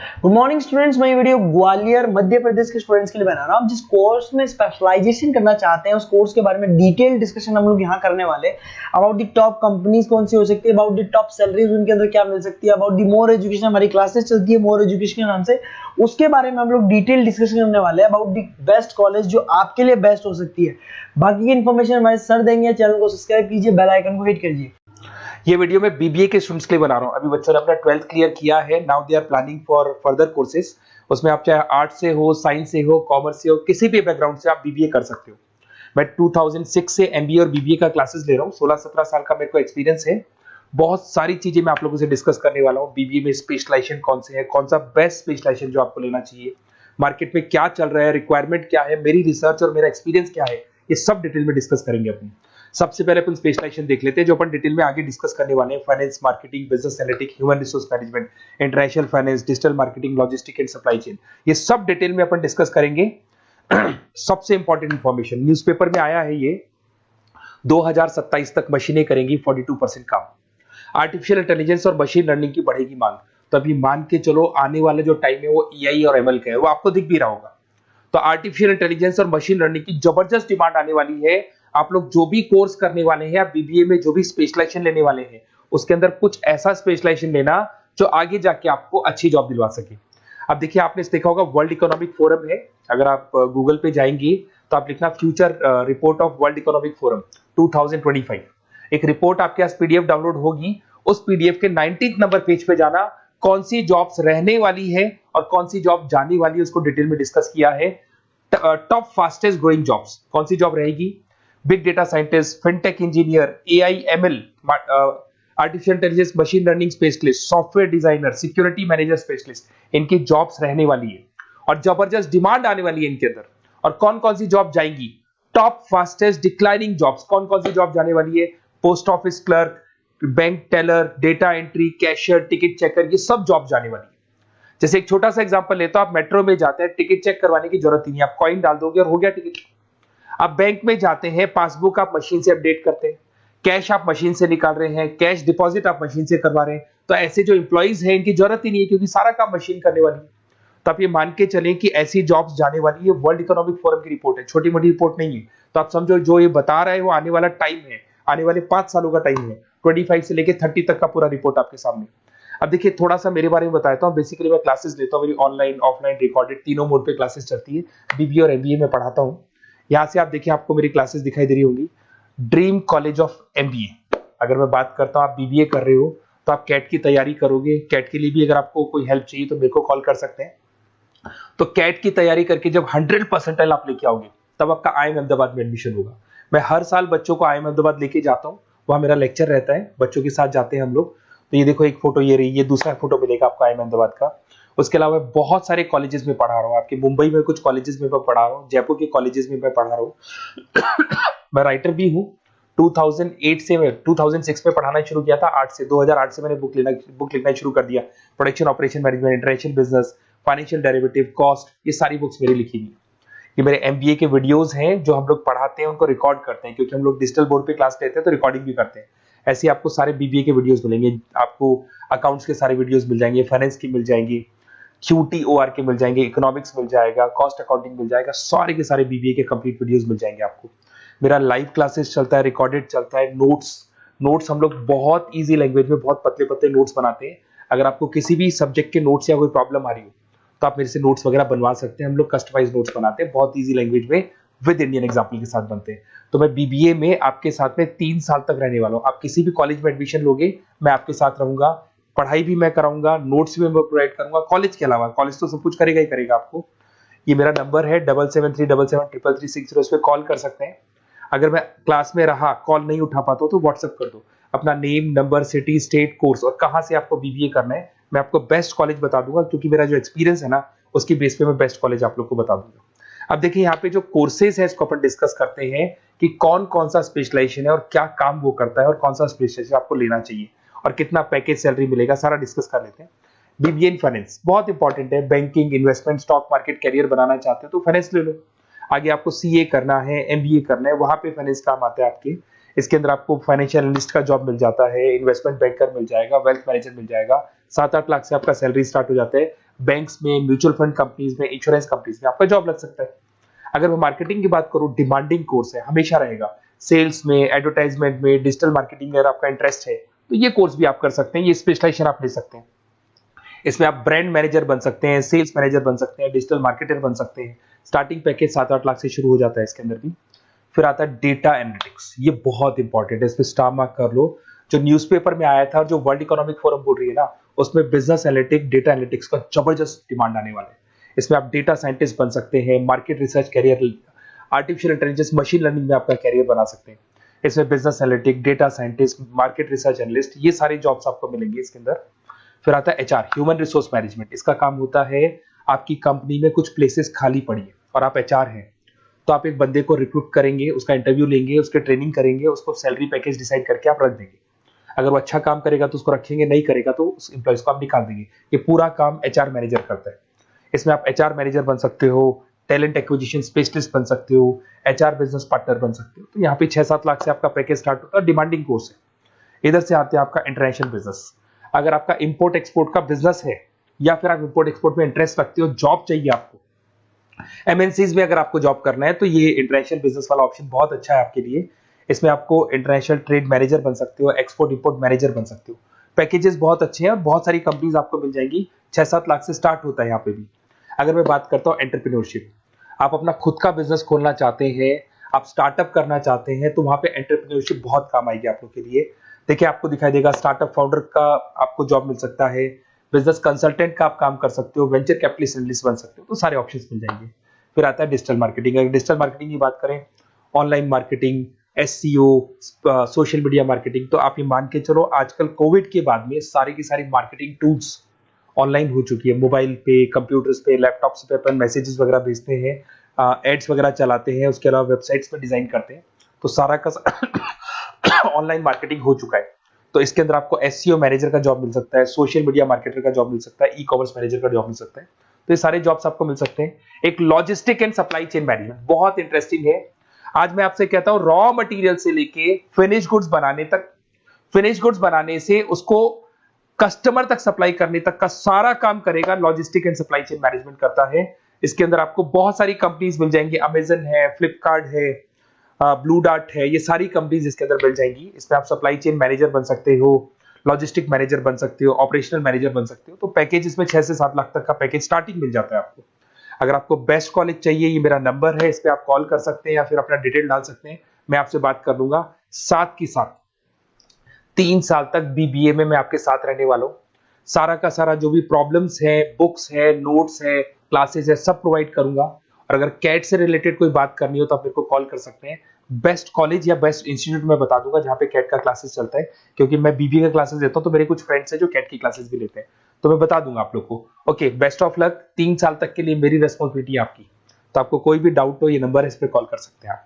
Good morning students. मैं ये video Gwalior Madhya Pradesh के स्टूडेंट्स के लिए बना रहा हूँ। जिस कोर्स में स्पेशलाइजेशन करना चाहते हैं उस कोर्स के बारे में डिटेल डिस्कशन हम लोग यहाँ करने वाले हैं। अबाउट द टॉप कंपनीज कौन सी हो सकती है, अबाउट द टॉप सैलरीज उनके अंदर क्या मिल सकती है, अबाउट द मोर एजुकेशन, हमारी क्लासेस चलती है मोर एजुकेशन के नाम से, उसके बारे में हम लोग डिटेल डिस्कशन करने वाले हैं। अबाउट द बेस्ट कॉलेज जो आपके लिए बेस्ट हो सकती है। बाकी की इन्फॉर्मेशन हमारे सर देंगे। चैनल को सब्सक्राइब कीजिए, बेल आइकन को हिट कीजिए। ये वीडियो मैं बीबीए के स्टूडेंट्स के लिए बना रहा हूँ। अभी बच्चों ने अपना 12th क्लियर किया है, now they are planning for further courses. उसमें आप चाहे आर्ट से हो, साइंस से हो, कॉमर्स से हो, किसी भी बैकग्राउंड से आप बीबीए कर सकते हो। मैं 2006 से एमबीए और बीबीए का क्लासेस ले रहा हूँ। 16-17 साल का मेरे को एक्सपीरियंस है। बहुत सारी चीजें मैं आप लोगों से डिस्कस करने वाला हूँ। बीबीए में स्पेशलाइजेशन कौन से है, कौन सा बेस्ट स्पेशलाइजेशन जो आपको लेना चाहिए, मार्केट में क्या चल रहा है, रिक्वायरमेंट क्या है, मेरी रिसर्च और मेरा एक्सपीरियंस क्या है, ये सब डिटेल में डिस्कस करेंगे अपनी। सबसे पहले अपन स्पेशलाइजेशन देख लेते हैं जो अपन डिटेल में आगे डिस्कस करने वाले हैं। Finance, marketing, business analytics, human resource management, international finance, digital marketing, logistic and supply chain, ये सब डिटेल में अपन डिस्कस करेंगे। सबसे इंपॉर्टेंट इंफॉर्मेशन न्यूज़पेपर में आया है, ये 2027 तक मशीनें करेंगी 42% काम। आर्टिफिशियल इंटेलिजेंस और मशीन लर्निंग की बढ़ेगी मांग। तो अभी मान के चलो आने वाला जो टाइम है वो एआई और एमएल का है, वो आपको दिख भी रहा होगा। तो आर्टिफिशियल इंटेलिजेंस और मशीन लर्निंग की जबरदस्त डिमांड आने वाली है। आप लोग जो भी कोर्स करने वाले हैं, आप बीबीए में जो भी स्पेशलाइजेशन लेने वाले हैं, उसके अंदर कुछ ऐसा स्पेशलाइजेशन लेना जो आगे जाके आपको अच्छी जॉब दिलवा सके। अब देखिए, आपने देखा होगा वर्ल्ड इकोनॉमिक फोरम है। अगर आप गूगल पे जाएंगे तो आप लिखना future report of world economic forum 2025। एक रिपोर्ट आपके पास पीडीएफ डाउनलोड होगी। उस पीडीएफ के 19th नंबर पेज पे जाना, कौन सी जॉब्स रहने वाली है और कौन सी जॉब जाने वाली है, उसको डिटेल में डिस्कस किया है। टॉप फास्टेस्ट ग्रोइंग जॉब्स कौन सी जॉब रहेगी, big data scientist, fintech engineer, AI ML, artificial intelligence, machine learning specialist, software designer, security manager specialist, इनकी जॉब्स रहने वाली है और जबरदस्त डिमांड आने वाली है इनके अंदर। और कौन कौन सी जॉब जाएंगी, टॉप फास्टेस्ट डिक्लाइनिंग जॉब्स कौन कौन सी जॉब जाने वाली है, post office clerk, bank teller, data entry, cashier, ticket checker, ये सब जॉब जाने वाली है। जैसे एक छोटा सा एग्जांपल लेते हो, आप मेट्रो में जाते हैं, टिकट चेक करवाने की जरूरत ही नहीं, आप कॉइन डाल दोगे और हो गया टिकट। आप बैंक में जाते हैं, पासबुक आप मशीन से अपडेट करते हैं, कैश आप मशीन से निकाल रहे हैं, कैश डिपॉजिट आप मशीन से करवा रहे हैं। तो ऐसे जो एम्प्लॉइज हैं इनकी जरूरत ही नहीं है, क्योंकि सारा काम मशीन करने वाली है। तो आप ये मान के चलें कि ऐसी जॉब्स जाने वाली है। वर्ल्ड इकोनॉमिक फोरम की रिपोर्ट है, छोटी मोटी रिपोर्ट नहीं है। तो आप समझो जो ये बता रहा है वो आने वाला टाइम है, आने वाले 5 सालों का टाइम है। 25 से लेके 30 तक का पूरा रिपोर्ट आपके सामने। अब देखिए, थोड़ा सा मेरे बारे में बताता हूँ। बेसिकली मैं क्लासेस लेता हूँ, मेरी ऑनलाइन, ऑफलाइन, रिकॉर्डेड, तीनों मोड पे क्लासेस चलती है। बीबीए और एमबीए में पढ़ाता हूँ। यहाँ से आप देखिए, आपको मेरी क्लासेस दिखाई दे रही होंगी। Dream college of MBA. अगर मैं बात करता हूँ, आप बीबीए कर रहे हो तो आप कैट की तैयारी करोगे। कैट के लिए भी अगर आपको कोई हेल्प चाहिए तो मेरे को कॉल कर सकते हैं। तो कैट की तैयारी करके जब 100% आप लेके आओगे तब आपका आईएम अहमदाबाद में एडमिशन होगा। मैं हर साल बच्चों को आईएम अहमदाबाद लेके जाता हूँ, वहां मेरा लेक्चर रहता है, बच्चों के साथ जाते हैं हम लोग। तो ये देखो, एक फोटो ये रही, ये दूसरा फोटो मिलेगा आपको आईएम अहमदाबाद का। उसके अलावा बहुत सारे कॉलेजेस में पढ़ा रहा हूँ। आपके मुंबई में कुछ कॉलेजेस में मैं पढ़ा रहा हूँ, जयपुर के कॉलेजेस में मैं पढ़ा रहा हूँ। मैं राइटर भी हूँ। 2008 से मैं 2006 में पढ़ाना शुरू किया था। 2008 से मैंने बुक लिखना शुरू कर दिया। Production operation management, international business, financial derivative, cost, ये सारी बुक्स मेरी लिखी हुई। ये मेरे एमबीए के वीडियोस हैं जो हम लोग पढ़ाते हैं, उनको रिकॉर्ड करते हैं, क्योंकि हम लोग डिजिटल बोर्ड पे क्लास लेते हैं तो रिकॉर्डिंग भी करते हैं। ऐसे आपको सारे बीबीए के वीडियोस मिलेंगे। आपको अकाउंट्स के सारे वीडियोस मिल जाएंगे, फाइनेंस की मिल जाएंगी, क्यूटीओआर के मिल जाएंगे, इकोनॉमिक्स मिल जाएगा, कॉस्ट अकाउंटिंग मिल जाएगा, सारे के सारे बीबीए के कंप्लीट वीडियोस मिल जाएंगे आपको। मेरा लाइव क्लासेस चलता है, रिकॉर्डेड चलता है, नोट्स हम लोग बहुत ईजी लैंग्वेज में बहुत पतले पतले नोट्स बनाते हैं। अगर आपको किसी भी सब्जेक्ट के नोट्स या कोई प्रॉब्लम आ रही हो तो आप मेरे से नोट्स वगैरह बनवा सकते हैं। हम लोग कस्टमाइज नोट्स बनाते हैं, बहुत ईजी लैंग्वेज में, विद इंडियन एग्जाम्पल के साथ बनते हैं। तो मैं बीबीए में आपके साथ में 3 साल तक रहने वाला हूँ। आप किसी भी कॉलेज में एडमिशन लोगे, मैं आपके साथ रहूंगा, पढ़ाई भी मैं कराऊंगा, नोट्स भी मैं प्रोवाइड करूंगा। कॉलेज के अलावा, कॉलेज तो सब कुछ करेगा ही करेगा आपको। ये मेरा नंबर है 7737733360, इस पे कॉल कर सकते हैं। अगर मैं क्लास में रहा, कॉल नहीं उठा पाता तो व्हाट्सएप कर दो अपना name, number, city, state, course और कहां से आपको बीबीए करना है। मैं आपको बेस्ट कॉलेज बता दूंगा, क्योंकि मेरा जो एक्सपीरियंस है ना, उसकी बेस पे मैं बेस्ट कॉलेज आप लोग को बता दूंगा। अब देखिए, यहाँ पे जो कोर्सेज है इसको अपन डिस्कस करते हैं कि कौन कौन सा स्पेशलाइजेशन है और क्या काम वो करता है और कौन सा स्पेशलाइजेशन आपको लेना चाहिए और कितना पैकेज सैलरी मिलेगा, सारा डिस्कस कर लेते हैं। बीबीए इन फाइनेंस बहुत इंपॉर्टेंट है। Banking, investment, stock market career बनाना चाहते हो तो फाइनेंस ले लो। आगे आपको सीए करना है, एमबीए करना है, वहां पे फाइनेंस काम आता है आपके। इसके अंदर आपको फाइनेंशियल एनालिस्ट का जॉब मिल जाता है, इन्वेस्टमेंट बैंकर मिल जाएगा, वेल्थ मैनेजर मिल जाएगा। 7-8 लाख से आपका सैलरी स्टार्ट हो जाता है। बैंक्स में, म्यूचुअल फंड कंपनीज में, इंश्योरेंस कंपनीज में आपका जॉब लग सकता है। अगर मैं मार्केटिंग की बात करूं, डिमांडिंग कोर्स है, हमेशा रहेगा। सेल्स में, एडवर्टाइजमेंट में, डिजिटल मार्केटिंग में अगर आपका इंटरेस्ट है तो ये कोर्स भी आप कर सकते हैं, ये स्पेशलाइजेशन आप ले सकते हैं। इसमें आप ब्रांड मैनेजर बन सकते हैं, सेल्स मैनेजर बन सकते हैं, डिजिटल मार्केटर बन सकते हैं। स्टार्टिंग पैकेज 7-8 लाख से शुरू हो जाता है इसके अंदर भी। फिर आता है डेटा एनालिटिक्स, ये बहुत इंपॉर्टेंट है, इस पर स्टार मार्क कर लो। जो न्यूज़पेपर में आया था और जो वर्ल्ड इकोनॉमिक फोरम बोल रही है ना, उसमें बिजनेस एनालिटिक्स, डेटा एनालिटिक्स का जबरदस्त डिमांड आने वाला है। इसमें आप डेटा साइंटिस्ट बन सकते हैं, market research career, artificial intelligence, machine learning में आपका कैरियर बना सकते हैं। इसमें business analytic, data scientist, market research analyst, ये सारे जॉब्स आपको मिलेंगे इसके अंदर। फिर आता है एचआर, ह्यूमन रिसोर्स मैनेजमेंट। इसका काम होता है, आपकी कंपनी में कुछ प्लेसेस खाली पड़ी है और आप एचआर हैं, तो आप एक बंदे को रिक्रूट करेंगे, उसका इंटरव्यू लेंगे, उसके ट्रेनिंग करेंगे, उसको सैलरी पैकेज डिसाइड करके आप रख देंगे। अगर वो अच्छा काम करेगा तो उसको रखेंगे, नहीं करेगा तो उस एम्प्लॉइज को आप निकाल देंगे। ये पूरा काम एचआर मैनेजर करता है। इसमें आप एचआर मैनेजर बन सकते हो, टैलेंट एक्विजिशन स्पेशलिस्ट बन सकते हो, एचआर बिजनेस पार्टनर बन सकते हो। तो यहाँ पे 6-7 लाख से आपका पैकेज स्टार्ट होता है, डिमांडिंग कोर्स है। इधर से आते हैं आपका इंटरनेशनल बिजनेस। अगर आपका इंपोर्ट एक्सपोर्ट का बिजनेस है या फिर आप इंपोर्ट एक्सपोर्ट में इंटरेस्ट रखते हो, जॉब चाहिए आपको, एमएनसीज में अगर आपको जॉब करना है, तो ये इंटरनेशनल बिजनेस वाला ऑप्शन बहुत अच्छा है आपके लिए। इसमें आपको इंटरनेशनल ट्रेड मैनेजर बन सकते हो, एक्सपोर्ट इंपोर्ट मैनेजर बन सकते हो। पैकेजेस बहुत अच्छे हैं और बहुत सारी कंपनीज आपको मिल जाएंगी। 6-7 लाख से स्टार्ट होता है यहाँ पे भी। अगर मैं बात करता हूँ एंटरप्रेन्योरशिप, आप अपना खुद का बिजनेस खोलना चाहते हैं, आप स्टार्टअप करना चाहते हैं, तो वहां पे एंटरप्रेन्योरशिप बहुत काम आएगी आप लोग के लिए। देखिए, आपको दिखाई देगा, स्टार्टअप फाउंडर का आपको जॉब मिल सकता है, बिजनेस कंसल्टेंट का आप काम कर सकते हो, वेंचर कैपिटलिस्ट एनालिस्ट बन सकते हो, तो सारे ऑप्शंस मिल जाएंगे। फिर आता है डिजिटल मार्केटिंग। अगर डिजिटल मार्केटिंग की बात करें, online marketing, SEO, social media marketing, तो आप ये मान के चलो, आजकल कोविड के बाद में सारी की सारी मार्केटिंग टूल्स ऑनलाइन हो चुकी है। मोबाइल पे, कंप्यूटर्स पे, लैपटॉप्स पे अपन मैसेजेस वगैरह भेजते हैं, एड्स वगैरह चलाते हैं, उसके अलावा वेबसाइट्स में डिजाइन करते हैं, तो सारा का ऑनलाइन मार्केटिंग हो चुका है। तो इसके अंदर आपको एसईओ मैनेजर का जॉब मिल सकता है, सोशल मीडिया मार्केटर का जॉब मिल सकता है, ई कॉमर्स मैनेजर का जॉब मिल सकता है। तो ये सारे जॉब्स आपको मिल सकते हैं। एक logistic and supply chain management बहुत इंटरेस्टिंग है। आज मैं आपसे कहता हूं, रॉ मटेरियल से लेके फिनिश गुड्स बनाने तक, फिनिश गुड्स बनाने से उसको कस्टमर तक सप्लाई करने तक का सारा काम करेगा logistic and supply chain management करता है। इसके अंदर आपको बहुत सारी कंपनीज मिल जाएंगी, अमेजन है, फ्लिपकार्ट है, ब्लू डार्ट है, ये सारी कंपनीज इसके अंदर मिल जाएंगी। इसमें आप सप्लाई चेन मैनेजर बन सकते हो, लॉजिस्टिक मैनेजर बन सकते हो, ऑपरेशनल मैनेजर बन सकते हो। तो पैकेज इसमें 6 से 7 लाख तक का पैकेज स्टार्टिंग मिल जाता है आपको। अगर आपको बेस्ट कॉलेज चाहिए, ये मेरा नंबर है, इस पे आप कॉल कर सकते हैं या फिर अपना डिटेल डाल सकते हैं, मैं आपसे बात कर लूंगा। साथ की साथ 3 साल तक बीबीए में मैं आपके साथ रहने वाला हूं। सारा का सारा जो भी प्रॉब्लम्स है, बुक्स है, नोट्स है, क्लासेस है, सब प्रोवाइड करूंगा। और अगर कैट से रिलेटेड कोई बात करनी हो तो आप मेरे को कॉल कर सकते हैं। बेस्ट कॉलेज या बेस्ट इंस्टीट्यूट मैं बता दूंगा जहां पे कैट का क्लासेस चलता है, क्योंकि मैं बीबीए का क्लासेस देता हूं, तो मेरे कुछ फ्रेंड्स हैं जो कैट की क्लासेस भी लेते हैं, तो मैं बता दूंगा आप लोग को। Okay, best of luck. 3 साल तक के लिए मेरी रेस्पॉन्सिबिलिटी आपकी, तो आपको कोई भी डाउट हो, ये नंबर है, इस पे कॉल कर सकते हैं आप।